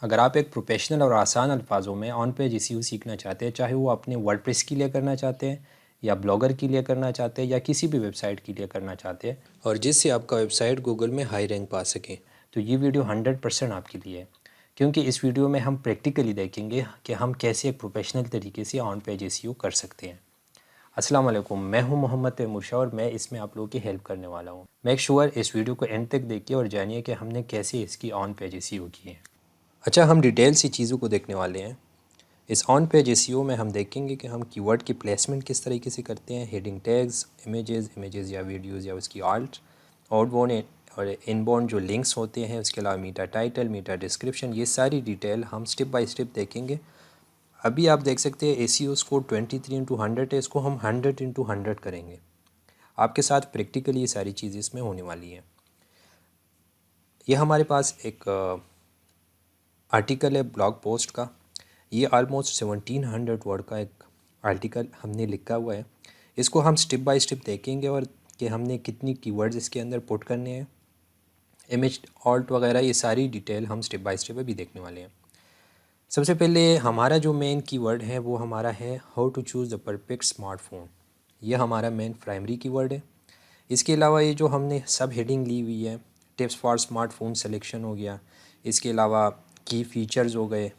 अगर आप एक प्रोफेशनल और आसान अल्फाजों में ऑन पेज एसईओ सीखना चाहते हैं, चाहे वो अपने वर्डप्रेस के लिए करना चाहते हैं या ब्लॉगर के लिए करना चाहते हैं या किसी भी वेबसाइट के लिए करना चाहते हैं और जिससे आपका वेबसाइट गूगल में हाई रैंक पा सके, तो ये वीडियो 100% आपके लिए है। क्योंकि इस वीडियो में हम प्रैक्टिकली देखेंगे कि हम कैसे एक प्रोफेशनल तरीके से ऑन पेज एसईओ कर सकते हैं। अस्सलाम वालेकुम, मैं हूं मोहम्मद तैमूर शाह और मैं इसमें आप लोगों की हेल्प करने वाला हूं। मेक श्योर इस वीडियो को एंड तक देखिए और जानिए कि हमने कैसे इसकी ऑन पेज एसईओ की है। अच्छा, हम डिटेल सी चीज़ों को देखने वाले हैं। इस ऑन पेज एसईओ में हम देखेंगे कि हम कीवर्ड की प्लेसमेंट किस तरीके से करते हैं, हेडिंग टैग्स, इमेजेस या वीडियोस या उसकी आल्ट, आउटबाउंड और इनबाउंड जो लिंक्स होते हैं, उसके अलावा मीटा टाइटल, मीटा डिस्क्रिप्शन, ये सारी डिटेल हम स्टेप बाय स्टेप देखेंगे। अभी आप देख सकते हैं एसईओ स्कोर 23/100 है, इसको हम 100/100 करेंगे। आपके साथ प्रैक्टिकली ये सारी चीज़ें इसमें होने वाली हैं। ये हमारे पास एक आर्टिकल है ब्लॉग पोस्ट का। ये ऑलमोस्ट 1700 वर्ड का एक आर्टिकल हमने लिखा हुआ है। इसको हम स्टेप बाय स्टेप देखेंगे और कि हमने कितनी कीवर्ड्स इसके अंदर पुट करने हैं, इमेज ऑल्ट वगैरह, ये सारी डिटेल हम स्टेप बाय स्टेप अभी देखने वाले हैं। सबसे पहले हमारा जो मेन कीवर्ड है वो हमारा है how to choose the perfect smartphone. ये हमारा मेन प्राइमरी कीवर्ड है। इसके अलावा ये जो हमने सब हेडिंग ली हुई है, टिप्स फॉर स्मार्टफोन सिलेक्शन हो गया, इसके अलावा की फीचर्स हो गए,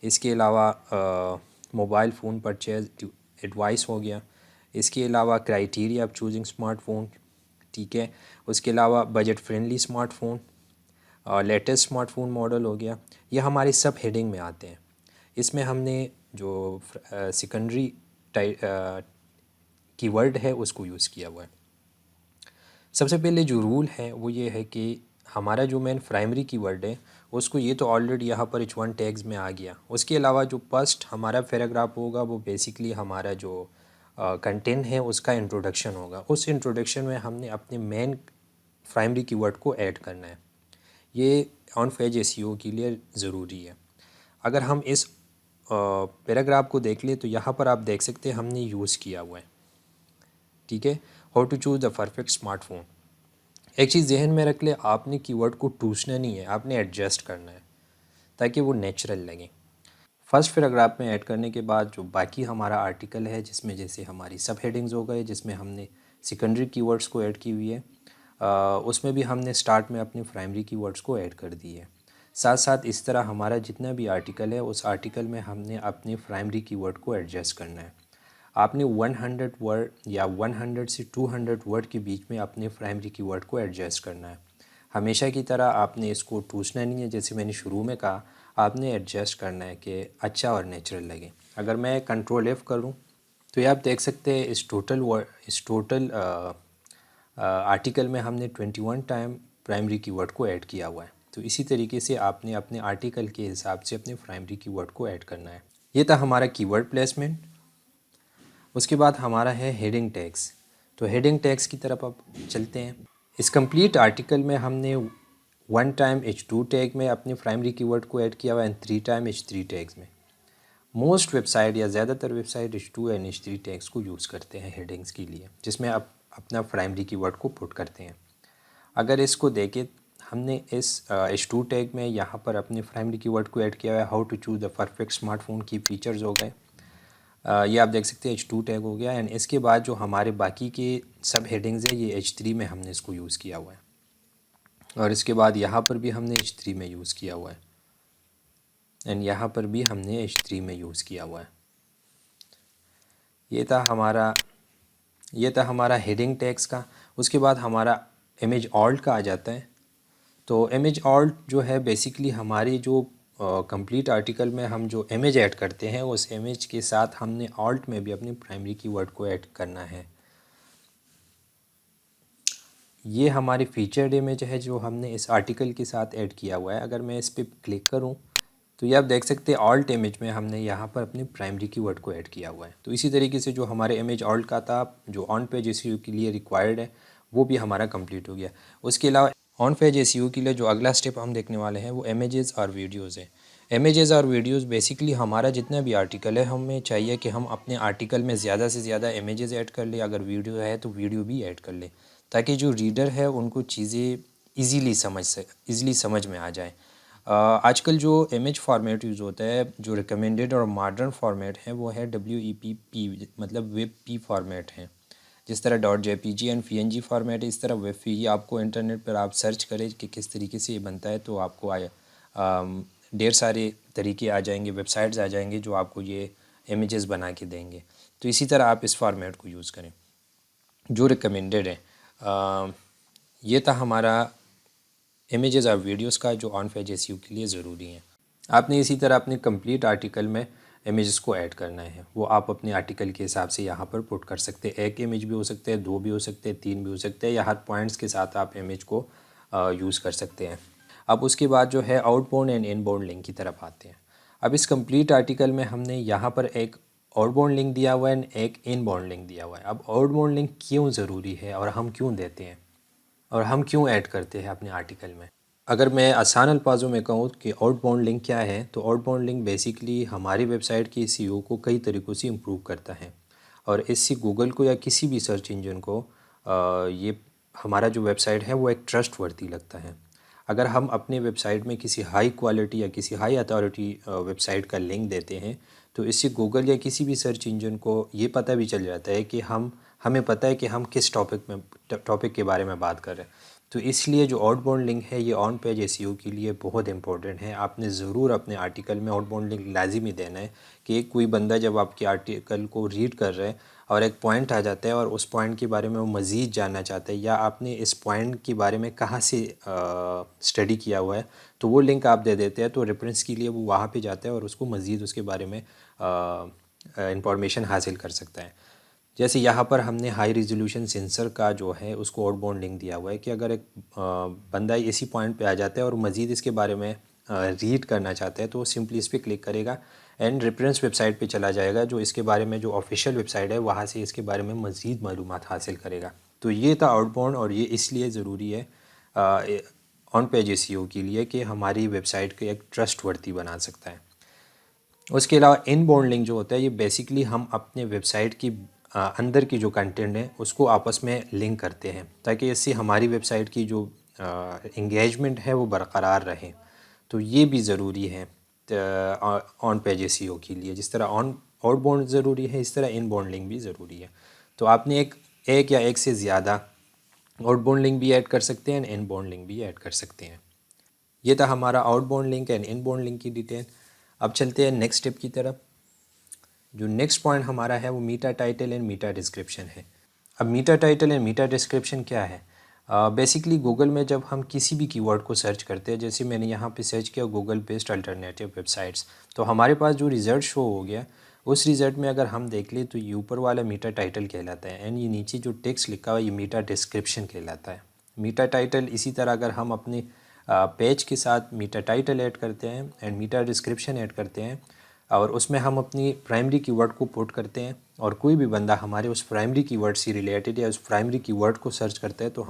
इसके अलावा मोबाइल फ़ोन परचेज एडवाइस हो गया, इसके अलावा क्राइटेरिया ऑफ चूजिंग स्मार्टफोन, ठीक है, उसके अलावा budget friendly smartphone, latest smartphone model हो गया। ये हमारे सब हेडिंग में आते हैं। इसमें हमने जो सेकेंडरी कीवर्ड है उसको यूज़ किया हुआ है। सबसे पहले जो रूल है वो ये है कि हमारा जो मेन प्राइमरी कीवर्ड है उसको ये तो ऑलरेडी यहाँ पर H1 टैग्स में आ गया। उसके अलावा जो फर्स्ट हमारा पैराग्राफ होगा वो बेसिकली हमारा जो कंटेंट है उसका इंट्रोडक्शन होगा। उस इंट्रोडक्शन में हमने अपने मेन प्राइमरी कीवर्ड को ऐड करना है। ये ऑन पेज एसईओ के लिए ज़रूरी है। अगर हम इस पैराग्राफ को देख लें तो यहाँ पर आप देख सकते हैं हमने यूज़ किया हुआ है, ठीक है, how to choose the perfect smartphone. एक चीज़ जहन में रख ले, आपने कीवर्ड को टूसना नहीं है, आपने एडजस्ट करना है ताकि वो नेचुरल लगे। फर्स्ट पैराग्राफ में ऐड करने के बाद जो बाकी हमारा आर्टिकल है, जिसमें जैसे हमारी सब हेडिंग्स हो गए, जिसमें हमने सेकेंडरी कीवर्ड्स को ऐड की हुई है, उसमें भी हमने स्टार्ट में अपने प्राइमरी कीवर्ड्स को ऐड कर दी है। साथ साथ इस तरह हमारा जितना भी आर्टिकल है उस आर्टिकल में हमने अपने प्राइमरी कीवर्ड को एडजस्ट करना है। आपने 100 वर्ड या 100 से 200 वर्ड के बीच में अपने प्राइमरी कीवर्ड को एडजस्ट करना है। हमेशा की तरह आपने इसको टूसना नहीं है। जैसे मैंने शुरू में कहा, आपने एडजस्ट करना है कि अच्छा और नेचुरल लगे। अगर मैं कंट्रोल F करूं तो ये आप देख सकते हैं इस टोटल आर्टिकल में हमने 21 टाइम प्राइमरी कीवर्ड को ऐड किया हुआ है। तो इसी तरीके से आपने अपने आर्टिकल के हिसाब से अपने प्राइमरी कीवर्ड को ऐड करना है। ये था हमारा कीवर्ड प्लेसमेंट। उसके बाद हमारा है हेडिंग टैग्स। तो हेडिंग टैग्स की तरफ अब चलते हैं। इस कंप्लीट आर्टिकल में हमने 1 टाइम H2 टैग में अपने प्राइमरी कीवर्ड को ऐड किया हुआ है एंड 3 टाइम H3 टैग्स में। मोस्ट वेबसाइट या ज़्यादातर website H2 and H3 tags को यूज़ करते हैं हेडिंग्स के लिए, जिसमें आप अपना प्राइमरी कीवर्ड को पुट करते हैं। अगर इसको देखें, हमने इस H2 टैग में यहाँ पर अपने प्राइमरी कीवर्ड को ऐड किया हुआ है, how to choose the perfect smartphone की फीचर्स हो गए। ये आप देख सकते हैं H2 टैग हो गया एंड इसके बाद जो हमारे बाकी के सब हेडिंग्स है ये H3 में हमने इसको यूज़ किया हुआ है और इसके बाद यहाँ पर भी हमने H3 में यूज़ किया हुआ है एंड यहाँ पर भी हमने H3 में यूज़ किया हुआ है। ये था हमारा हेडिंग टैग्स का। उसके बाद हमारा इमेज ऑल्ट का आ जाता है। तो इमेज ऑल्ट जो है बेसिकली हमारी जो कंप्लीट आर्टिकल में हम जो इमेज ऐड करते हैं उस इमेज के साथ हमने ऑल्ट में भी अपने प्राइमरी कीवर्ड को ऐड करना है। ये हमारी फीचर्ड इमेज है जो हमने इस आर्टिकल के साथ ऐड किया हुआ है। अगर मैं इस पर क्लिक करूं तो ये आप देख सकते हैं ऑल्ट इमेज में हमने यहाँ पर अपने प्राइमरी कीवर्ड को ऐड किया हुआ है। तो इसी तरीके से जो हमारे इमेज ऑल्ट का था जो ऑन पेज एसईओ के लिए रिक्वायर्ड है वो भी हमारा कंप्लीट हो गया। उसके अलावा ऑन पेज एसईओ के लिए जो अगला स्टेप हम देखने वाले हैं वो इमेजेस और वीडियोज़ है। इमेजेस और वीडियोज़ बेसिकली हमारा जितना भी आर्टिकल है हमें चाहिए कि हम अपने आर्टिकल में ज़्यादा से ज़्यादा इमेजेस ऐड कर ले, अगर वीडियो है तो वीडियो भी ऐड कर ले, ताकि जो रीडर है उनको चीज़ें ईज़िली समझ में आ जाए। आजकल जो इमेज फॉर्मेट यूज़ होता है, जो रिकमेंडेड और मॉडर्न फॉर्मेट है वो है WEPP, मतलब वेब पी फॉर्मेट है। जिस तरह .jpg एंड png फॉर्मेट है, इस तरह वेब पी आपको इंटरनेट पर आप सर्च करें कि किस तरीके से ये बनता है, तो आपको ढेर सारे तरीके आ जाएंगे, वेबसाइट्स आ जाएंगे जो आपको ये इमेजेस बना के देंगे। तो इसी तरह आप इस फॉर्मेट को यूज़ करें जो रिकमेंडेड है। ये था हमारा इमेजेस और वीडियोस का जो ऑन पेज एसईओ के लिए ज़रूरी हैं। आपने इसी तरह अपने कंप्लीट आर्टिकल में इमेजेस को ऐड करना है, वो आप अपने आर्टिकल के हिसाब से यहाँ पर पुट कर सकते हैं। एक इमेज भी हो सकते हैं, दो भी हो सकते हैं, तीन भी हो सकते हैं, या हर पॉइंट्स के साथ आप इमेज को यूज़ कर सकते हैं। अब उसके बाद जो है आउटबाउंड एंड इनबाउंड लिंक की तरफ आते हैं। अब इस कंप्लीट आर्टिकल में हमने यहाँ पर एक आउटबाउंड लिंक दिया हुआ है, एक इनबाउंड लिंक दिया हुआ है। अब आउटबाउंड लिंक क्यों ज़रूरी है और हम क्यों देते हैं और हम क्यों ऐड करते हैं अपने आर्टिकल में। अगर मैं आसान अल्फाजों में कहूँ कि आउटबाउंड लिंक क्या है, तो आउटबाउंड लिंक बेसिकली हमारी वेबसाइट की एसईओ को कई तरीक़ों से इम्प्रूव करता है, और इससे गूगल को या किसी भी सर्च इंजन को ये हमारा जो वेबसाइट है वो एक ट्रस्टवर्दी लगता है। अगर हम अपने वेबसाइट में किसी हाई क्वालिटी या किसी हाई अथॉरिटी वेबसाइट का लिंक देते हैं, तो इससे गूगल या किसी भी सर्च इंजन को ये पता भी चल जाता है कि हमें पता है कि हम किस टॉपिक के बारे में बात कर रहे हैं। तो इसलिए जो आउटबाउंड लिंक है ये ऑन पेज एसईओ के लिए बहुत इंपॉर्टेंट है। आपने ज़रूर अपने आर्टिकल में आउटबाउंड लिंक लाजिमी देना है कि कोई बंदा जब आपके आर्टिकल को रीड कर रहा है और एक पॉइंट आ जाता है और उस पॉइंट के बारे में वो मज़ीद जानना चाहता है, या आपने इस पॉइंट के बारे में कहाँ से स्टडी किया हुआ है, तो वो लिंक आप दे देते हैं, तो रेफरेंस के लिए वो वहाँ पे जाता है और उसको मज़ीद उसके बारे में इंफॉर्मेशन हासिल कर सकता है। जैसे यहाँ पर हमने हाई रिजोल्यूशन सेंसर का जो है उसको आउटबाउंड लिंक दिया हुआ है कि अगर एक बंदा इसी पॉइंट पे आ जाता है और मज़ीद इसके बारे में रीड करना चाहता है, तो वो सिंपली इस पर क्लिक करेगा एंड रेफरेंस वेबसाइट पे चला जाएगा, जो इसके बारे में जो ऑफिशियल वेबसाइट है वहाँ से इसके बारे में मज़ीद मालूमात हासिल करेगा। तो ये था आउटबाउंड, और ये इसलिए ज़रूरी है ऑन पेज एसईओ के लिए कि हमारी वेबसाइट को एक ट्रस्टवर्दी बना सकता है। उसके अलावा इनबाउंड लिंक जो होता है, ये बेसिकली हम अपने वेबसाइट की अंदर की जो कंटेंट है उसको आपस में लिंक करते हैं, ताकि इससे हमारी वेबसाइट की जो इंगेजमेंट है वो बरकरार रहे। तो ये भी ज़रूरी है ऑन पेज एसईओ के लिए। जिस तरह ऑन आउटबाउंड ज़रूरी है, इस तरह इनबाउंड लिंक भी ज़रूरी है। तो आपने एक या एक से ज़्यादा आउटबाउंड लिंक भी ऐड कर सकते हैं, इनबाउंड लिंक भी ऐड कर सकते हैं। ये था हमारा outbound link and inbound link की डिटेल। अब चलते हैं नेक्स्ट स्टेप की तरफ। जो नेक्स्ट पॉइंट हमारा है वो मीटा टाइटल एंड मीटा डिस्क्रिप्शन है। अब मीटा टाइटल एंड मीटा डिस्क्रिप्शन क्या है? बेसिकली गूगल में जब हम किसी भी कीवर्ड को सर्च करते हैं, जैसे मैंने यहाँ पे सर्च किया गूगल बेस्ड अल्टरनेटिव वेबसाइट्स, तो हमारे पास जो रिज़ल्ट शो हो गया, उस रिज़ल्ट में अगर हम देख लें तो ये ऊपर वाला मीटा टाइटल कहलाता है, एंड ये नीचे जो टेक्स्ट लिखा हुआ है ये मीटा डिस्क्रिप्शन कहलाता है। मीटा टाइटल, इसी तरह अगर हम अपने पेज के साथ मीटा टाइटल ऐड करते हैं एंड मीटा डिस्क्रिप्शन ऐड करते हैं, और उसमें हम अपनी प्राइमरी कीवर्ड को पुट करते हैं, और कोई भी बंदा हमारे उस प्राइमरी कीवर्ड से रिलेटेड या उस प्राइमरी कीवर्ड को सर्च करता है, तो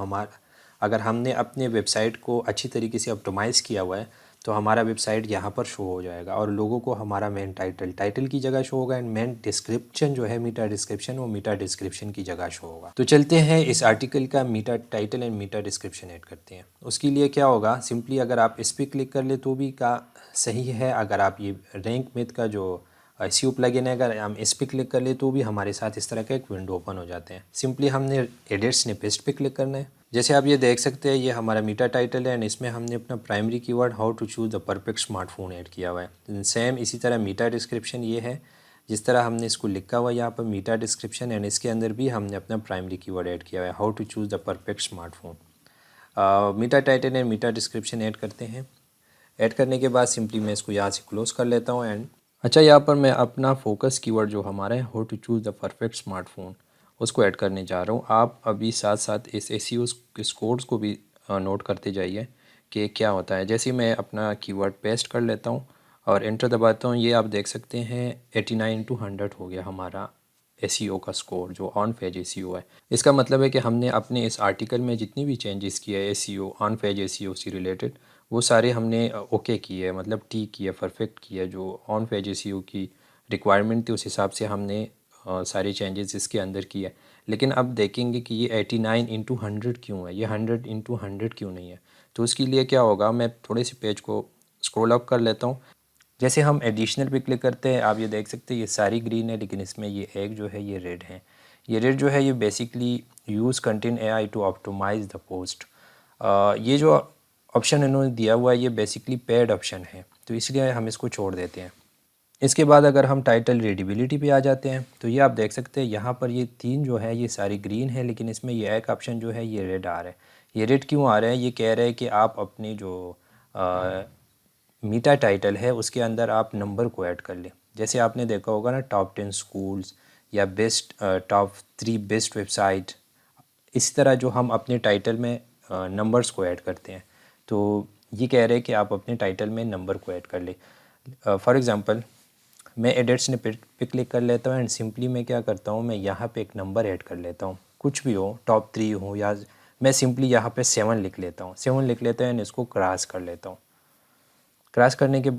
अगर हमने अपने वेबसाइट को अच्छी तरीके से ऑप्टिमाइज़ किया हुआ है, तो हमारा वेबसाइट यहाँ पर शो हो जाएगा, और लोगों को हमारा मेन टाइटल की जगह शो होगा, एंड मेन डिस्क्रिप्शन जो है मीटा डिस्क्रिप्शन, वो मीटा डिस्क्रिप्शन की जगह शो होगा। तो चलते हैं इस आर्टिकल का मीटा title and meta description add करते हैं। उसके लिए क्या होगा, सिंपली अगर आप इस पर क्लिक कर ले तो भी का सही है। अगर आप ये रैंक मेथ का जो एसईओ प्लगइन है, अगर हम इस पर क्लिक कर ले तो भी हमारे साथ इस तरह का एक विंडो ओपन हो जाते हैं। सिंपली हमने एडिट स्निपेस्ट पे क्लिक करना है। जैसे आप ये देख सकते हैं, ये हमारा मीटा टाइटल है एंड इसमें हमने अपना primary keyword how to choose the perfect smartphone add किया हुआ है। सेम इसी तरह मीटा डिस्क्रिप्शन ये है, जिस तरह हमने इसको लिखा हुआ है यहाँ पर मीटा डिस्क्रिप्शन, एंड इसके अंदर भी हमने अपना प्राइमरी कीवर्ड ऐड किया हुआ है how to choose the perfect smartphone. Meta title and meta description add करते हैं। ऐड करने के बाद सिंपली मैं इसको यहाँ से क्लोज़ कर लेता हूँ। एंड अच्छा, यहाँ पर मैं अपना फोकस कीवर्ड जो हमारा है how to choose the perfect smartphone, उसको ऐड करने जा रहा हूँ। आप अभी साथ साथ इस एसईओ के स्कोर्स को भी नोट करते जाइए कि क्या होता है। जैसे मैं अपना कीवर्ड पेस्ट कर लेता हूँ और एंटर दबाता हूँ, ये आप देख सकते हैं 89/100 हो गया हमारा एसईओ का स्कोर, जो ऑन पेज एसईओ है। इसका मतलब है कि हमने अपने इस आर्टिकल में जितनी भी चेंजेस किया है एसईओ ऑन पेज एसईओ से रिलेटेड, वो सारे हमने ओके किए, मतलब ठीक किया, परफेक्ट किया। जो ऑन पेज एसईओ की रिक्वायरमेंट थी उस हिसाब से हमने सारे चेंजेस इसके अंदर किए। लेकिन अब देखेंगे कि ये 89/100 क्यों है, ये 100/100 क्यों नहीं है। तो उसके लिए क्या होगा, मैं थोड़े से पेज को स्क्रॉल अप कर लेता हूँ। जैसे हम एडिशनल पे क्लिक करते हैं, आप ये देख सकते हैं ये सारी ग्रीन है, लेकिन इसमें ये एक जो है ये रेड है। ये रेड जो है ये basically use content AI to optimise the post. ये जो ऑप्शन इन्होंने दिया हुआ है ये बेसिकली पेड ऑप्शन है, तो इसलिए हम इसको छोड़ देते हैं। इसके बाद अगर हम टाइटल रीडेबिलिटी पे आ जाते हैं तो ये आप देख सकते हैं यहाँ पर ये 3 जो है ये सारी ग्रीन है, लेकिन इसमें ये एक ऑप्शन जो है ये रेड आ रहा है। ये रेड क्यों आ रहा है? ये कह रहा है कि आप अपनी जो मीटा टाइटल है उसके अंदर आप नंबर को ऐड कर लें। जैसे आपने देखा होगा ना, टॉप 10 स्कूल्स या बेस्ट टॉप 3 बेस्ट वेबसाइट, इस तरह जो हम अपने टाइटल में नंबर्स को ऐड करते हैं, तो ये कह रहे हैं कि आप अपने टाइटल में नंबर को ऐड कर ले। फॉर एग्ज़ाम्पल मैं एडिट स्निपेट पे क्लिक कर लेता हूँ एंड सिंपली मैं क्या करता हूँ, मैं यहाँ पे एक नंबर ऐड कर लेता हूँ, कुछ भी हो, टॉप 3 हो, या मैं सिंपली यहाँ पे 7 लिख लेता हूँ। 7 लिख लेता हूँ एंड इसको क्रॉस कर लेता हूँ। क्रॉस करने के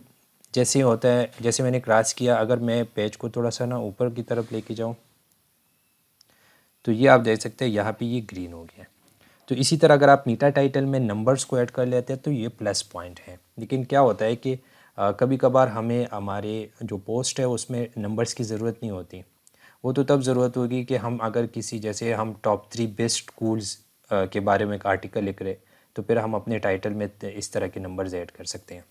जैसे होता है, जैसे मैंने क्रॉस किया, अगर मैं पेज को थोड़ा सा ना ऊपर की तरफ लेके जाऊँ तो ये आप देख सकते हैं यहाँ पे ये ग्रीन हो गया। तो इसी तरह अगर आप मीटा टाइटल में नंबर्स को ऐड कर लेते हैं तो ये प्लस पॉइंट है। लेकिन क्या होता है कि कभी कभार हमें हमारे जो पोस्ट है उसमें नंबर्स की ज़रूरत नहीं होती। वो तो तब ज़रूरत होगी कि हम अगर किसी, जैसे हम टॉप 3 बेस्ट स्कूल्स के बारे में एक आर्टिकल लिख रहे, तो फिर हम अपने टाइटल में इस तरह के नंबर्स ऐड कर सकते हैं।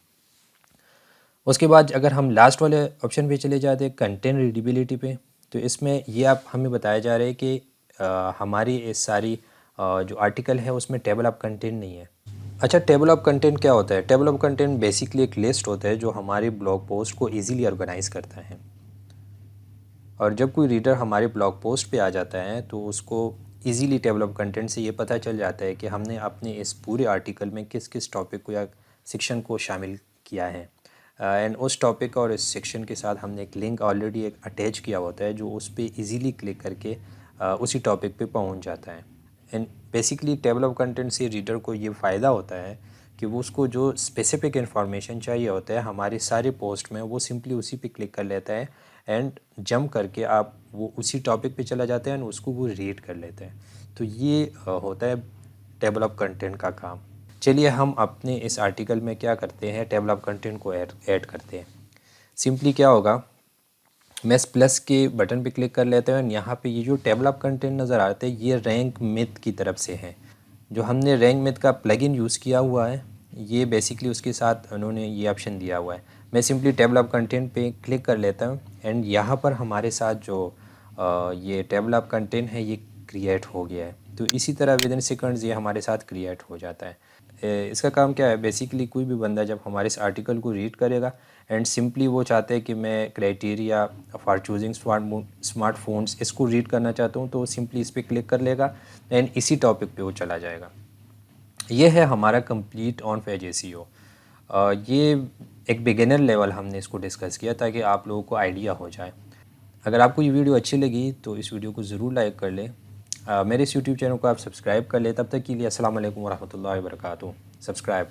उसके बाद अगर हम लास्ट वाले ऑप्शन पे चले जाते हैं, कंटेंट रीडेबिलिटी पे, तो इसमें ये आप हमें बताया जा रहा है कि हमारी इस सारी जो आर्टिकल है उसमें टेबल ऑफ कंटेंट नहीं है। अच्छा, टेबल ऑफ कंटेंट क्या होता है? टेबल ऑफ कंटेंट बेसिकली एक लिस्ट होता है जो हमारे ब्लॉग पोस्ट को ईजिली ऑर्गेनाइज करता है। और जब कोई रीडर हमारे ब्लॉग पोस्ट पे आ जाता है तो उसको ईजिली टेबल ऑफ कंटेंट से ये पता चल जाता है कि हमने अपने इस पूरे आर्टिकल में किस किस टॉपिक को या सेक्शन को शामिल किया है। एंड उस टॉपिक और इस सेक्शन के साथ हमने एक लिंक ऑलरेडी एक अटैच किया होता है जो उस पर ईज़िली क्लिक करके उसी टॉपिक पे पहुंच जाता है। And basically table of content से रीडर को ये फ़ायदा होता है कि वो उसको जो स्पेसिफिक इन्फॉर्मेशन चाहिए होता है हमारी सारी पोस्ट में, वो सिंपली उसी पे क्लिक कर लेता है एंड जंप करके आप वो उसी टॉपिक पे चला जाता है एंड उसको वो रीड कर लेते हैं। तो ये होता है टेबल ऑफ कंटेंट का काम। चलिए हम अपने इस आर्टिकल में क्या करते हैं, टेबल ऑफ कंटेंट को ऐड करते हैं। सिंपली क्या होगा, मैं इस प्लस के बटन पे क्लिक कर लेता हूँ। यहाँ पे ये जो टेबल ऑफ कंटेंट नज़र आते हैं ये रैंक मिथ की तरफ से है। जो हमने रैंक मिथ का प्लगइन यूज़ किया हुआ है, ये बेसिकली उसके साथ उन्होंने ये ऑप्शन दिया हुआ है। मैं सिंपली टेबल ऑफ कंटेंट पे क्लिक कर लेता हूँ एंड यहाँ पर हमारे साथ जो ये टेबल ऑफ कंटेंट है ये क्रिएट हो गया है। तो इसी तरह विद इन सेकंड्स ये हमारे साथ क्रिएट हो जाता है। इसका काम क्या है, बेसिकली कोई भी बंदा जब हमारे इस आर्टिकल को रीड करेगा एंड सिंपली वो चाहते हैं कि मैं क्राइटेरिया फॉर चूजिंग स्मार्टफोन्स इसको रीड करना चाहता हूँ, तो सिंपली इस पर क्लिक कर लेगा एंड इसी टॉपिक पे वो चला जाएगा। ये है हमारा कंप्लीट ऑन पेज एसईओ। ये एक बिगिनर लेवल हमने इसको डिस्कस किया ताकि आप लोगों को आइडिया हो जाए। अगर आपको ये वीडियो अच्छी लगी तो इस वीडियो को ज़रूर लाइक कर लें। मेरे इस यूट्यूब चैनल को आप सब्सक्राइब कर लें। तब तक के लिए अस्सलाम वालेकुम वरहमतुल्लाहि वबरकातुहू। सब्सक्राइब।